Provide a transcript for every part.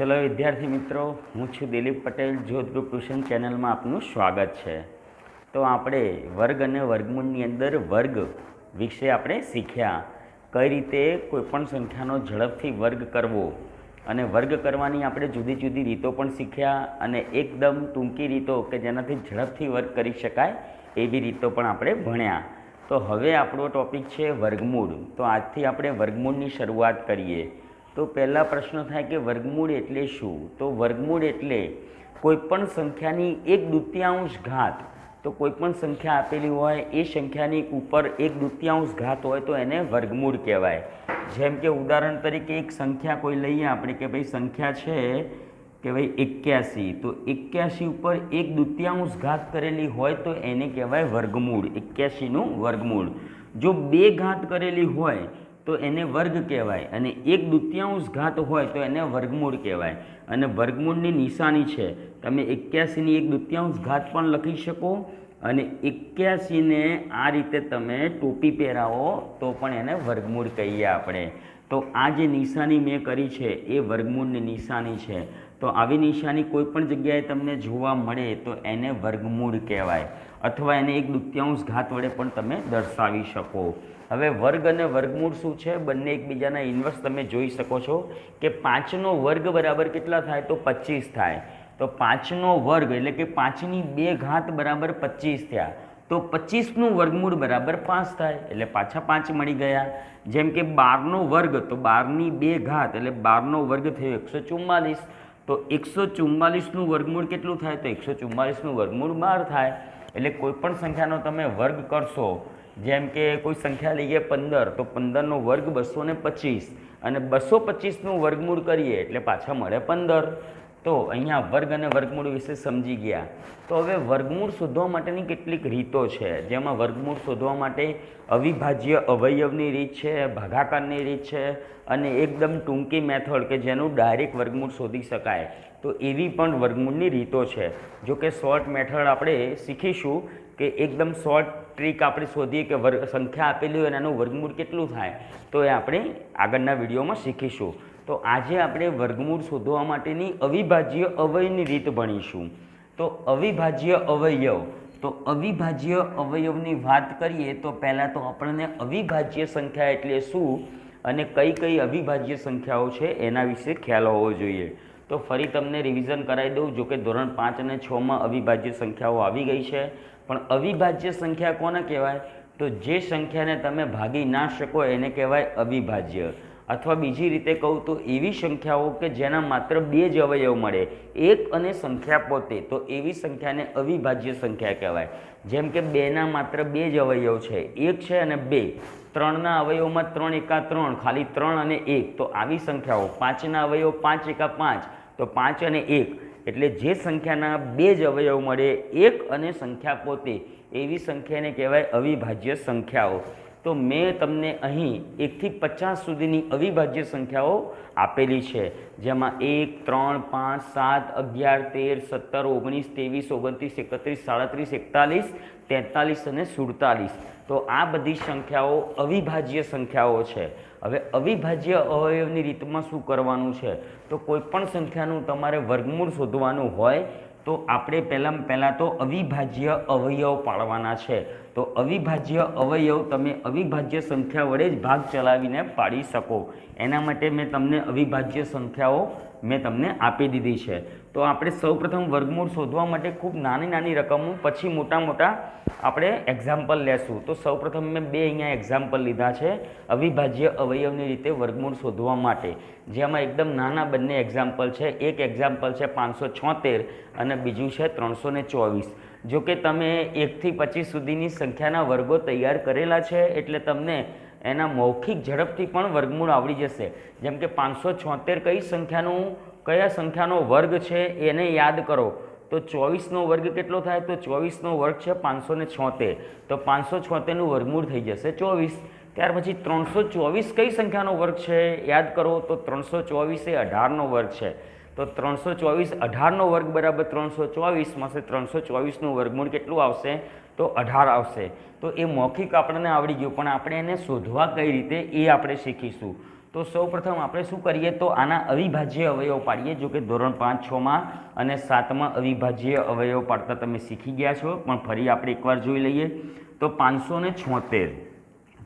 ચલો વિદ્યાર્થી મિત્રો, હું છું દિલીપ પટેલ. જ્યોત ગ્રુપ ટ્યુશન ચેનલમાં આપનું સ્વાગત છે. તો આપણે વર્ગ અને વર્ગમૂળની અંદર વર્ગ વિશે આપણે શીખ્યા કઈ રીતે કોઈપણ સંખ્યાનો ઝડપથી વર્ગ કરવો, અને વર્ગ કરવાની આપણે જુદી જુદી રીતો પણ શીખ્યા, અને એકદમ ટૂંકી રીતો કે જેનાથી ઝડપથી વર્ગ કરી શકાય એવી રીતો પણ આપણે ભણ્યા. તો હવે આપણો ટૉપિક છે વર્ગમૂળ. તો આજથી આપણે વર્ગમૂળની શરૂઆત કરીએ. તો પહેલા પ્રશ્ન થાય કે વર્ગમૂળ એટલે શું? તો વર્ગમૂળ એટલે કોઈપણ સંખ્યાની 1/2 ઘાત. તો કોઈપણ સંખ્યા આપેલી હોય એ સંખ્યાની ઉપર 1/2 ઘાત હોય તો એને વર્ગમૂળ કહેવાય. જેમ કે ઉદાહરણ તરીકે એક સંખ્યા કોઈ લઈએ આપણે કે ભાઈ સંખ્યા છે કે ભાઈ 81. તો 81 ઉપર 1/2 ઘાત કરેલી હોય તો એને કહેવાય વર્ગમૂળ, 81નું વર્ગમૂળ. જો 2 ઘાત કરેલી હોય તો એને વર્ગ કહેવાય, અને 1/2 ઘાત હોય તો એને વર્ગમૂળ કહેવાય. અને વર્ગમૂળની નિશાની છે, તમે 81ની 1/2 ઘાત પણ લખી શકો, અને 81ને આ રીતે તમે ટોપી પહેરાવો તો પણ એને વર્ગમૂળ કહીએ આપણે. તો આ જે નિશાની મેં કરી છે એ વર્ગમૂળની નિશાની છે. તો આવી નિશાની કોઈ પણ જગ્યાએ તમને જોવા મળે તો એને વર્ગમૂળ કહેવાય, અથવા એને 1/2 ઘાત વડે પણ તમે દર્શાવી શકો. હવે વર્ગ અને વર્ગમૂળ શું છે? બંને એકબીજાના ઇન્વર્સ તમે જોઈ શકો છો કે 5નો વર્ગ બરાબર કેટલા થાય? તો 25 થાય. તો 5નો વર્ગ એટલે કે 5ની 2 ઘાત બરાબર 25 થયા. તો 25નું વર્ગમૂળ બરાબર 5 થાય, એટલે પાછા 5 મળી ગયા. જેમ કે 12નો વર્ગ, તો 12ની 2 ઘાત એટલે 12નો વર્ગ થયો 144. તો 144નું વર્ગમૂળ કેટલું થાય? તો 144નું વર્ગમૂળ 12 થાય. એટલે કોઈપણ સંખ્યાનો તમે વર્ગ કરશો, જેમ કે કોઈ સંખ્યા લઈએ 15, તો 15નો વર્ગ 225, અને 225નું વર્ગમૂળ કરીએ એટલે પાછા મળે 15. તો અહીંયા વર્ગ અને વર્ગમૂળ વિશે સમજી ગયા. તો હવે વર્ગમૂળ શોધવા માટેની કેટલીક રીતો છે, જેમાં વર્ગમૂળ શોધવા માટે અવિભાજ્ય અવયવની રીત છે, ભાગાકારની રીત છે, અને એકદમ ટૂંકી મેથડ કે જેનું ડાયરેક્ટ વર્ગમૂળ શોધી શકાય તો એવી પણ વર્ગમૂળની રીતો છે. જો કે શોર્ટ મેથડ આપણે શીખીશું કે એકદમ શોર્ટ ટ્રીક આપણે શોધીએ કે સંખ્યા આપેલી હોય અને એનું વર્ગમૂળ કેટલું થાય, તો એ આપણે આગળના વિડીયોમાં શીખીશું. તો આજે આપણે વર્ગમૂળ શોધવા માટેની અવિભાજ્ય અવયવની રીત ભણીશું. તો અવિભાજ્ય અવયવ, તો અવિભાજ્ય અવયવની વાત કરીએ તો પહેલાં તો આપણને અવિભાજ્ય સંખ્યા એટલે શું અને કઈ કઈ અવિભાજ્ય સંખ્યાઓ છે એના વિશે ખ્યાલ હોવો જોઈએ. તો ફરી તમને રિવિઝન કરાવી દઉં. જો કે ધોરણ 5 અને 6માં અવિભાજ્ય સંખ્યાઓ આવી ગઈ છે, પણ અવિભાજ્ય સંખ્યા કોને કહેવાય? તો જે સંખ્યાને તમે ભાગી ના શકો એને કહેવાય અવિભાજ્ય. અથવા બીજી રીતે કહું તો એવી સંખ્યાઓ કે જેના માત્ર 2 જ અવયવ મળે, 1 અને સંખ્યા પોતે, તો એવી સંખ્યાને અવિભાજ્ય સંખ્યા કહેવાય. જેમ કે 2ના માત્ર 2 જ અવયવ છે, 1 છે અને 2. 3ના અવયવમાં 3 એકા 3, ખાલી 3 અને 1, તો આવી સંખ્યાઓ. 5ના અવયવ 5 એકા 5, તો 5 અને 1. એટલે જે સંખ્યાના 2 જ અવયવ મળે, 1 અને સંખ્યા પોતે, એવી સંખ્યાને કહેવાય અવિભાજ્ય સંખ્યાઓ. તો મેં તમને અહીં 1 થી 50 સુધીની અવિભાજ્ય સંખ્યાઓ આપેલી છે, જેમાં 1, 3, 5, 7, 11, 13, 17, 19, 23, 31, 37, 41, 43 અને 47. તો આ બધી સંખ્યાઓ અવિભાજ્ય સંખ્યાઓ છે. હવે અવિભાજ્ય અવયવની રીતમાં શું કરવાનું છે? તો કોઈપણ સંખ્યાનું તમારે વર્ગમૂળ શોધવાનું હોય તો આપણે પહેલાં તો અવિભાજ્ય અવયવ પાડવાના છે. તો અવિભાજ્ય અવયવ તમે અવિભાજ્ય સંખ્યા વડે જ ભાગ ચલાવીને પાડી શકો. એના માટે મેં તમને અવિભાજ્ય સંખ્યાઓ આપી દીધી છે. તો આપણે સૌપ્રથમ વર્ગમૂળ શોધવા માટે ખૂબ નાની નાની રકમો, પછી મોટા આપણે એક્ઝામ્પલ લેશું. તો સૌપ્રથમ મેં 2 અહીંયા એક્ઝામ્પલ લીધા છે અવિભાજ્ય અવયવની રીતે વર્ગમૂળ શોધવા માટે, જેમાં એકદમ નાના બંને એક્ઝામ્પલ છે. એક એક્ઝામ્પલ છે 576 અને બીજું છે 324. જો કે તમે 1 થી 25 સુધીની સંખ્યાના વર્ગો તૈયાર કરેલા છે, એટલે તમને એના મૌખિક ઝડપથી પણ વર્ગમૂળ આવડી જશે. જેમ કે 576 કયા સંખ્યાનો વર્ગ છે એને યાદ કરો. તો 24નો વર્ગ કેટલો થાય? તો 24નો વર્ગ છે 576. તો 576નું વર્ગમૂળ થઈ જશે 24. ત્યાર પછી 324 કઈ સંખ્યાનો વર્ગ છે યાદ કરો. તો 324 એ 18નો વર્ગ છે. તો 324 18નો વર્ગ બરાબર 324 મળશે. 324નું વર્ગમૂળ કેટલું આવશે? તો 18 આવશે. તો એ મૌખિક આપણને આવડી ગયું, પણ આપણે એને શોધવા કઈ રીતે એ આપણે શીખીશું. તો સૌપ્રથમ આપણે શું કરીએ તો આના અવિભાજ્ય અવયવ પાડીએ. જો કે ધોરણ 5, 6માં અને 7માં અવિભાજ્ય અવયવ પાડતા તમે શીખી ગયા છો, પણ ફરી આપણે એકવાર જોઈ લઈએ. તો 576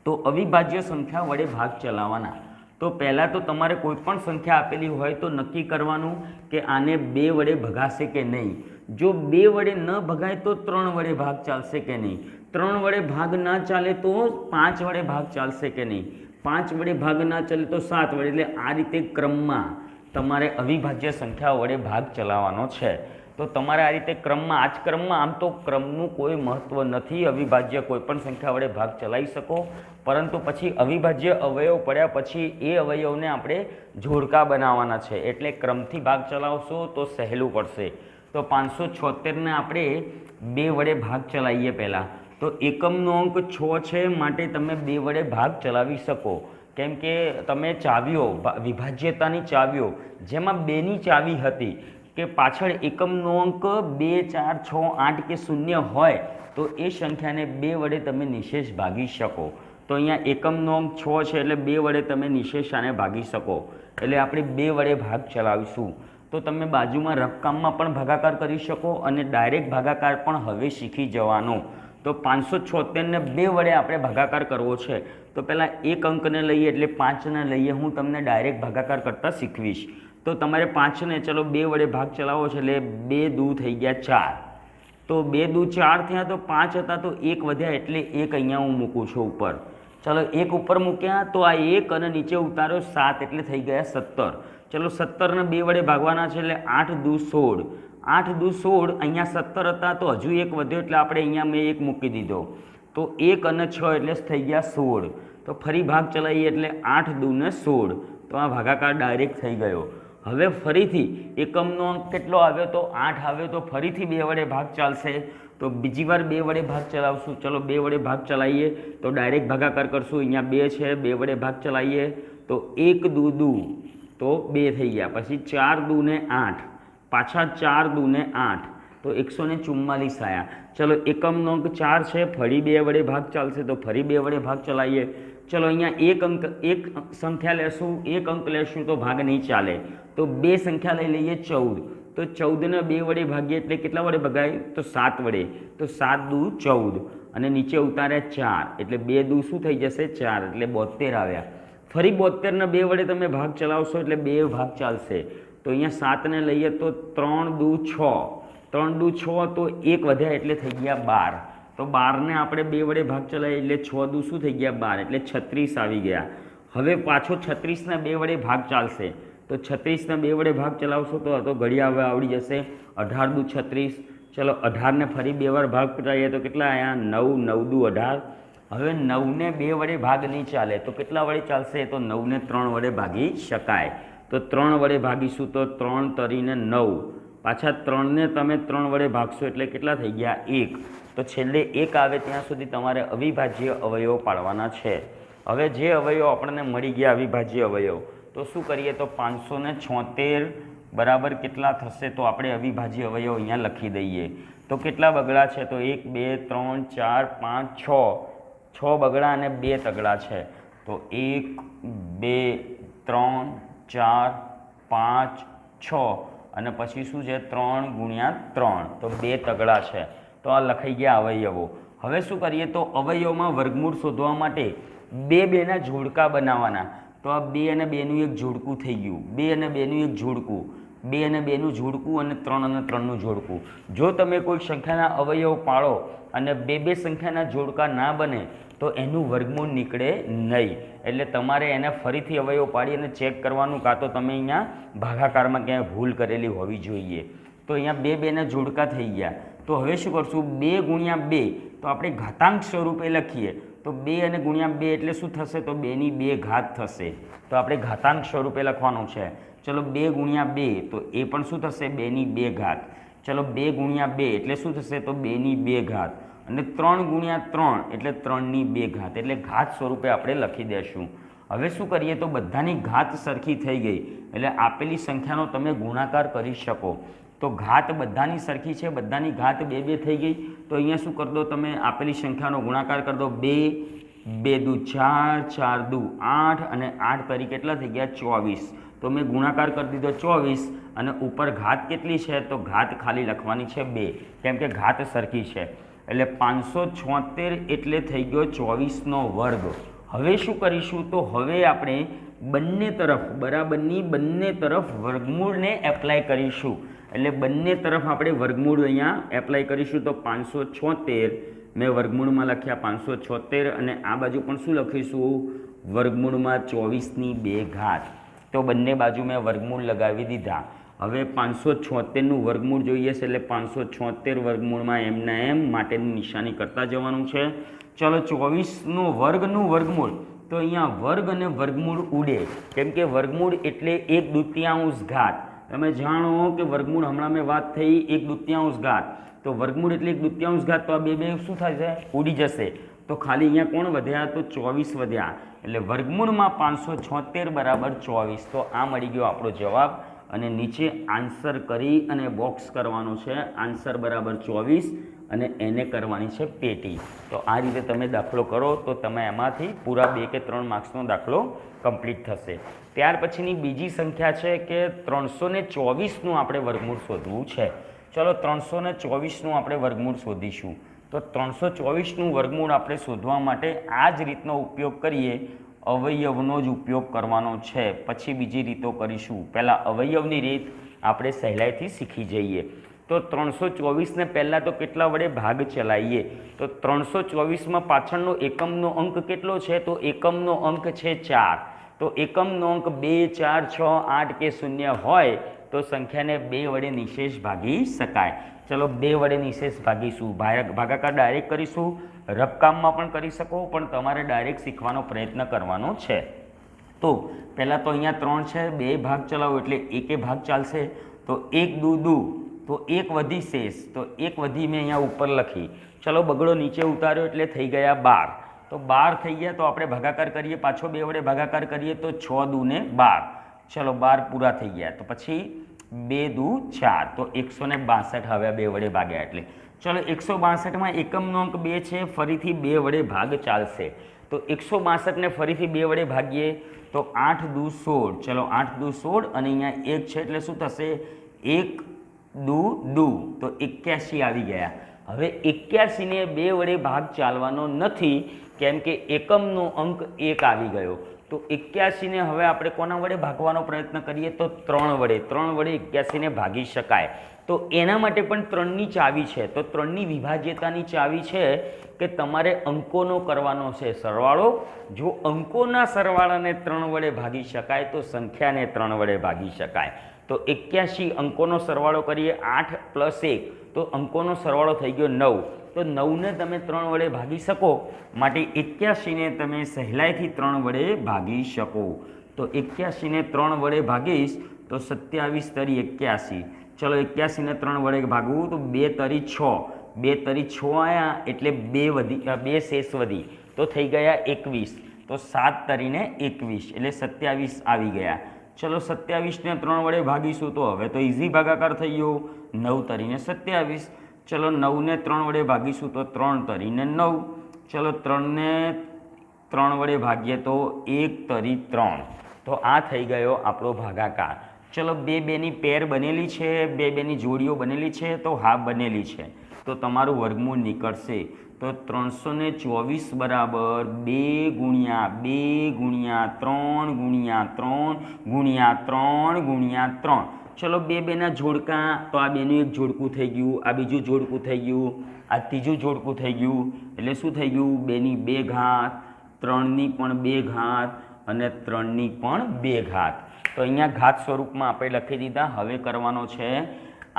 તો અવિભાજ્ય સંખ્યા વડે ભાગ ચલાવવાના. તો પહેલાં તો તમારે કોઈ પણ સંખ્યા આપેલી હોય તો નક્કી કરવાનું કે આને 2 વડે ભગાશે કે નહીં. જો 2 વડે ન ભગાય તો 3 વડે ભાગ ચાલશે કે નહીં. 3 વડે ભાગ ના ચાલે તો 5 વડે ભાગ ચાલશે કે નહીં. 5 વડે ભાગ ના ચાલે તો 7 વડે. એટલે આ રીતે ક્રમમાં તમારે અવિભાજ્ય સંખ્યાઓ વડે ભાગ ચલાવવાનો છે. તો તમારે આ રીતે ક્રમમાં, આ જ ક્રમમાં, આમ તો ક્રમનું કોઈ મહત્ત્વ નથી, અવિભાજ્ય કોઈ પણ સંખ્યા વડે ભાગ ચલાવી શકો, પરંતુ પછી અવિભાજ્ય અવયવ પડ્યા પછી એ અવયવને આપણે જોડકા બનાવવાના છે. એટલે ક્રમથી ભાગ ચલાવશો તો સહેલું પડશે. તો 576ને આપણે 2 વડે ભાગ ચલાવીએ. પહેલાં તો એકમનો અંક 6 છે, માટે તમે 2 વડે ભાગ ચલાવી શકો. કેમ કે તમે ચાવીઓ, વિભાજ્યતાની ચાવીઓ, જેમાં 2ની ચાવી હતી કે પાછળ એકમનો અંક 2, 4, 6, 8 કે 0 હોય તો એ સંખ્યાને 2 વડે તમે નિશેષ ભાગી શકો. તો અહીંયા એકમનો અંક 6 છે એટલે 2 વડે તમે નિશેષ આને ભાગી શકો. એટલે આપણે 2 વડે ભાગ ચલાવીશું. તો તમે બાજુમાં રફકામમાં પણ ભાગાકાર કરી શકો અને ડાયરેક્ટ ભાગાકાર પણ હવે શીખી જવાનો. તો 576ને 2 વડે આપણે ભાગાકાર કરવો છે. તો પહેલાં એક અંકને લઈએ એટલે 5ને લઈએ. હું તમને ડાયરેક્ટ ભાગાકાર કરતાં શીખવીશ. તો તમારે 5ને ચલો 2 વડે ભાગ ચલાવો છે એટલે 2 દૂ થઈ ગયા 4. તો 2 દૂ 4 થયા, તો 5 હતા તો 1 વધ્યા એટલે 1 અહીંયા હું મૂકું છું ઉપર. ચલો 1 ઉપર મૂક્યા તો આ 1 અને નીચે ઉતાર્યો 7 એટલે થઈ ગયા 17. ચલો 17ને 2 વડે ભાગવાના છે એટલે 8 દૂ 16. 8 દૂ 16, અહીંયા 17 હતા તો હજુ 1 વધ્યો એટલે આપણે અહીંયા મેં 1 મૂકી દીધો. તો 1 અને 6 એટલે થઈ ગયા 16. તો ફરી ભાગ ચલાવીએ એટલે 8 દૂને 16. તો આ ભાગાકાર ડાયરેક્ટ થઈ ગયો. હવે ફરીથી એકમનો અંક કેટલો આવ્યો તો 8 આવ્યો. તો ફરીથી 2 વડે ભાગ ચાલશે. તો બીજી વાર 2 વડે ભાગ ચલાવશું. ચલો 2 વડે ભાગ ચલાવીએ તો ડાયરેક્ટ ભાગાકાર કરશું. અહીંયા 2 છે, 2 વડે ભાગ ચલાવીએ તો 1 દૂ દૂ તો 2 થઈ ગયા. પછી 4 દૂને 8, પાછા 4 દૂને 8 તો 144 આવ્યા. ચલો એકમનો અંક 4 છે, ફરી 2 વડે ભાગ ચાલશે તો ફરી 2 વડે ભાગ ચલાવીએ. ચલો અહીંયા એક સંખ્યા લેશું, એક અંક લેશું તો ભાગ નહીં ચાલે. તો 2 સંખ્યા લઈ લઈએ 14. તો 14ને 2 વડે ભાગીએ એટલે કેટલા વડે ભગાય તો 7 વડે. તો 7 દૂ 14 અને નીચે ઉતાર્યા 4 એટલે 2 દૂ શું થઈ જશે 4 એટલે 72 આવ્યા. ફરી 72ને 2 વડે તમે ભાગ ચલાવશો એટલે 2 ભાગ ચાલશે. તો અહીંયા 7ને લઈએ તો 3 દૂ 6, 3 દૂ 6 તો 1 વધ્યા એટલે થઈ ગયા 12. તો 12ને આપણે 2 વડે ભાગ ચલાવીએ એટલે 6 દૂ શું થઈ ગયા 12 એટલે 36 આવી ગયા. હવે પાછો 36ને 2 વડે ભાગ ચાલશે. તો 36ને 2 વડે ભાગ ચલાવશો તો ઘડિયા હવે આવડી જશે. 18 દૂ 36. ચલો 18ને ફરી 2 વાર ભાગ ચલાવીએ તો કેટલા આવ્યા 9, 9 દૂ 18. હવે 9ને 2 વડે ભાગ નહીં ચાલે તો કેટલા વડે ચાલશે તો 9ને 3 વડે ભાગી શકાય. તો 3 વડે ભાગીશું તો 3 તરીને 9, પાછા 3ને તમે 3 વડે ભાગશો એટલે કેટલા થઈ ગયા 1. તો છેલ્લે 1 આવે ત્યાં સુધી તમારે અવિભાજ્ય અવયવ પાડવાના છે. હવે જે અવયવ આપણને મળી ગયા અવિભાજ્ય અવયવ, તો શું કરીએ તો 576 બરાબર કેટલા થશે તો આપણે અવિભાજ્ય અવયવ અહીંયા લખી દઈએ. તો કેટલા બગડા છે તો 1, 2, 3, 4, 5, 6. 6 બગડા અને 2 તગડા છે. તો 1, 2, 3, 4, 5, 6 અને પછી શું છે 3 ગુણ્યા 3 તો 2 તગડા છે. તો આ લખાઈ ગયા અવયવો. હવે શું કરીએ તો અવયવમાં વર્ગમૂળ શોધવા માટે 2 2ના જોડકા બનાવવાના. તો આ 2 અને 2નું એક જોડકું થઈ ગયું, 2 અને 2નું એક જોડકું, 2 અને 2નું જોડકું અને 3 અને 3નું જોડકું. જો તમે કોઈ સંખ્યાના અવયવ પાડો અને 2 2 સંખ્યાના જોડકા ના બને તો એનું વર્ગમૂળ નીકળે નહીં. એટલે તમારે એને ફરીથી અવયવ પાડી અને ચેક કરવાનું, કાં તો તમે અહીંયા ભાગાકારમાં ક્યાંય ભૂલ કરેલી હોવી જોઈએ. તો અહીંયા 2 2ના જોડકા થઈ ગયા. તો હવે શું કરશું 2 ગુણ્યા 2 તો આપણે ઘાતાંક સ્વરૂપે લખીએ. તો 2 અને ગુણ્યા 2 એટલે શું થશે તો 2ની 2 ઘાત થશે. તો આપણે ઘાતાંક સ્વરૂપે લખવાનું છે. ચલો 2 ગુણ્યા 2 તો એ પણ શું થશે 2ની 2 ઘાત. ચલો 2 ગુણ્યા 2 એટલે શું થશે તો 2ની 2 ઘાત. અને 3 ગુણ્યા 3 એટલે 3ની 2 ઘાત. એટલે ઘાત સ્વરૂપે આપણે લખી દઈશું. હવે શું કરીએ તો બધાની ઘાત સરખી થઈ ગઈ એટલે આપેલી સંખ્યાનો તમે ગુણાકાર કરી શકો. તો ઘાત બધાની સરખી છે, બધાની ઘાત 2 2 થઈ ગઈ. તો અહીંયા શું કરી દો તમે આપેલી સંખ્યાનો ગુણાકાર કરી દો. 2 2 દુ 4, 4 દુ 8 અને 8 તરી કેટલા થઈ ગયા 24. તો મેં ગુણાકાર કરી દીધો 24 અને ઉપર ઘાત કેટલી છે તો ઘાત ખાલી લખવાની છે 2 કેમ કે ઘાત સરખી છે એટલે 576 એટલે થઈ ગયો 24નો વર્ગ. હવે શું કરીશું તો હવે આપણે બંને તરફ બરાબરની બંને તરફ વર્ગમૂળને એપ્લાય કરીશું એટલે બંને તરફ આપણે વર્ગમૂળ અહીંયા એપ્લાય કરીશું તો 576 મેં વર્ગમૂળમાં લખ્યા 576 અને આ બાજુ પણ શું લખીશું વર્ગમૂળમાં 24ની 2 ઘાત. તો બંને બાજુ મેં વર્ગમૂળ લગાવી દીધા. હવે 576નું વર્ગમૂળ જોઈએ છે એટલે 576 વર્ગમૂળમાં એમના એમ માટેની નિશાની કરતા જવાનું છે. ચલો 24નું વર્ગમૂળ તો અહીંયા વર્ગ અને વર્ગમૂળ ઉડે કેમ કે વર્ગમૂળ એટલે 1/2 ઘાત. તમે જાણો કે વર્ગમૂળ હમણાં મેં વાત થઈ 1/2 ઘાત તો વર્ગમૂળ એટલે 1/2 ઘાત તો આ બે શું થાય છે ઉડી જશે. તો ખાલી અહીંયા કોણ વધ્યા તો 24 વધ્યા એટલે વર્ગમૂળમાં 576 બરાબર 24. તો આ મળી ગયો આપણો જવાબ અને નીચે આન્સર કરી અને બોક્સ કરવાનો છે. આન્સર બરાબર 24 અને એને કરવાની છે પેટી. તો આ રીતે તમે દાખલો કરો તો તમે એમાંથી પૂરા 2 કે 3 માર્ક્સનો દાખલો કમ્પ્લીટ થશે. ત્યાર પછીની બીજી સંખ્યા છે કે 324નું આપણે વર્ગમૂળ શોધવું છે. ચલો 324નું આપણે વર્ગમૂળ શોધીશું. તો 324નું વર્ગમૂળ આપણે શોધવા માટે આ જ રીતનો ઉપયોગ કરીએ. અવયવનો જ ઉપયોગ કરવાનો છે પછી બીજી રીતો કરીશું. પહેલાં અવયવની રીત આપણે સહેલાઈથી શીખી જઈએ. તો 324ને પહેલાં તો કેટલા વડે ભાગ ચલાવીએ તો 324માં પાછળનો એકમનો અંક કેટલો છે તો એકમનો અંક છે 4. તો એકમનો અંક 2, 4, 6, 8 કે 0 હોય તો સંખ્યાને 2 વડે નિશેષ ભાગી શકાય. ચલો 2 વડે નિશેષ ભાગીશું. ભાગાકાર ડાયરેક્ટ કરીશું. રફકામમાં પણ કરી શકો પણ તમારે ડાયરેક્ટ શીખવાનો પ્રયત્ન કરવાનો છે. તો પહેલાં તો અહીંયા 3 છે 2 ભાગ ચલાવો એટલે 1 ભાગ ચાલશે. તો 1 દુ તો 1 વધી શેષ તો 1 વધી મેં અહીંયા ઉપર લખી. ચલો બગડો નીચે ઉતાર્યો એટલે થઈ ગયા 12. તો 12 થઈ ગયા તો આપણે ભાગાકાર કરીએ પાછો 2 વડે ભાગાકાર કરીએ તો 6 દુ ને 12. ચલો 12 પૂરા થઈ ગયા તો પછી 2 દુ 4 તો 162 હવે 2 વડે ભાગ્યા એટલે. ચલો 162માં એકમનો અંક 2 છે ફરીથી 2 વડે ભાગ ચાલશે. તો 162ને ફરીથી 2 વડે ભાગીએ તો 8 દુ 16. ચલો 8 દુ 16 અને અહીંયા 1 છે એટલે શું થશે 1 દુ તો 81 આવી ગયા. હવે 81ને 2 વડે ભાગ ચાલવાનો નથી કેમ કે એકમનો અંક 1 આવી ગયો. તો 81ને હવે આપણે કોના વડે ભાગવાનો પ્રયત્ન કરીએ તો 3 વડે 81ને ભાગી શકાય. તો એના માટે પણ 3ની ચાવી છે. તો 3ની વિભાજ્યતાની ચાવી છે કે તમારે અંકોનો કરવાનો છે સરવાળો. જો અંકોના સરવાળાને 3 વડે ભાગી શકાય તો સંખ્યાને 3 વડે ભાગી શકાય. તો 81 અંકોનો સરવાળો કરીએ 8 + 1 તો અંકોનો સરવાળો થઈ ગયો 9. તો 9ને તમે 3 વડે ભાગી શકો માટે 81ને તમે સહેલાઈથી 3 વડે ભાગી શકો. તો 81ને 3 વડે ભાગીશ તો 27 તરી 81. ચલો 81ને 3 વડે ભાગવું તો 2 તરી 6. 2 તરી 6 આવ્યા એટલે 2 શેષ વધી તો થઈ ગયા 21. તો 7 તરીને 21 એટલે 27 આવી ગયા. ચલો 27ને 3 વડે ભાગીશું તો હવે તો ઇઝી ભાગાકાર થઈ ગયો 9 તરીને 27. ચલો 9ને 3 વડે ભાગીશું તો 3 તરીને 9. ચલો 3ને 3 વડે ભાગીએ તો 1 તરી 3. તો આ થઈ ગયો આપણો ભાગાકાર. ચલો 2 2ની પેર બનેલી છે 2 2ની જોડીઓ બનેલી છે તો હા બનેલી છે તો તમારું વર્ગમૂળ નીકળશે. તો 324 બરાબર 2 ગુણ્યા 2 ગુણ્યા 3 ગુણ્યા 3 ગુણ્યા 3 ગુણ્યા 3. ચલો 2 2ના જોડકા તો આ બેનું એક જોડકું થઈ ગયું આ બીજું જોડકું થઈ ગયું આ ત્રીજું જોડકું થઈ ગયું એટલે શું થઈ ગયું 2ની 2 ઘાત 3ની પણ 2 ઘાત અને 3ની પણ 2 ઘાત. તો અહીંયા ઘાત સ્વરૂપમાં આપણે લખી દીધા. હવે કરવાનો છે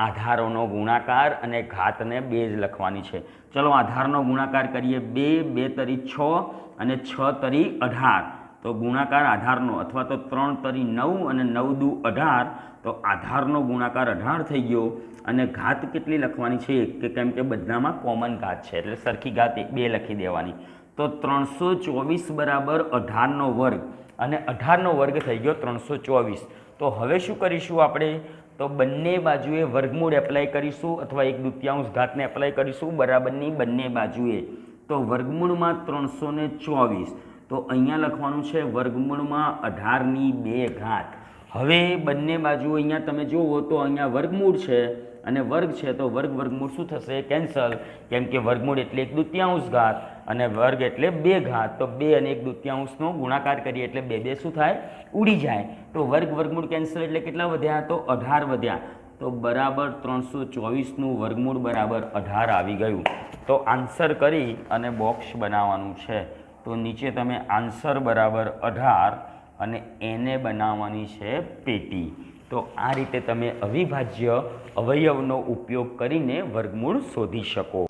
આધારોનો ગુણાકાર અને ઘાતને 2 જ લખવાની છે. ચલો આધારનો ગુણાકાર કરીએ 2 2 તરી 6 અને 6 તરી 18. તો ગુણાકાર આધારનો અથવા તો 3 તરી 9 અને 9 દુ 18. તો આધારનો ગુણાકાર 18 થઈ ગયો અને ઘાત કેટલી લખવાની છે કે કેમ કે બધામાં કોમન ઘાત છે એટલે સરખી ઘાત 2 લખી દેવાની. તો 324 બરાબર 18નો વર્ગ અને 18નો વર્ગ થઈ ગયો 324. તો હવે શું કરીશું આપણે તો બંને બાજુએ વર્ગમૂળ એપ્લાય કરીશું અથવા 1/2 ઘાતને એપ્લાય કરીશું બરાબરની બંને બાજુએ. તો વર્ગમૂળમાં 324, તો અહીંયા લખવાનું છે વર્ગમૂળમાં 18/2. હવે બંને બાજુ અહીંયા તમે જુઓ તો અહીંયા વર્ગમૂળ છે અને વર્ગ છે, તો વર્ગમૂળ શું થશે? કેન્સલ, કેમ કે વર્ગમૂળ એટલે 1/2 ઘાત અને વર્ગ એટલે 2 ઘાત. તો 2 અને 1/2નો ગુણાકાર કરીએ એટલે 2 શું થાય? ઉડી જાય. તો વર્ગમૂળ કેન્સલ એટલે કેટલા વધ્યા? તો 18 વધ્યા. તો બરાબર 324નું વર્ગમૂળ બરાબર 18 આવી ગયું. તો આન્સર કરી અને બોક્સ બનાવવાનું છે. તો નીચે તમે આન્સર બરાબર 18 અને એને બનાવવાની છે પેટી. તો આ રીતે તમે અવિભાજ્ય અવયવનો ઉપયોગ કરીને વર્ગમૂળ શોધી શકો.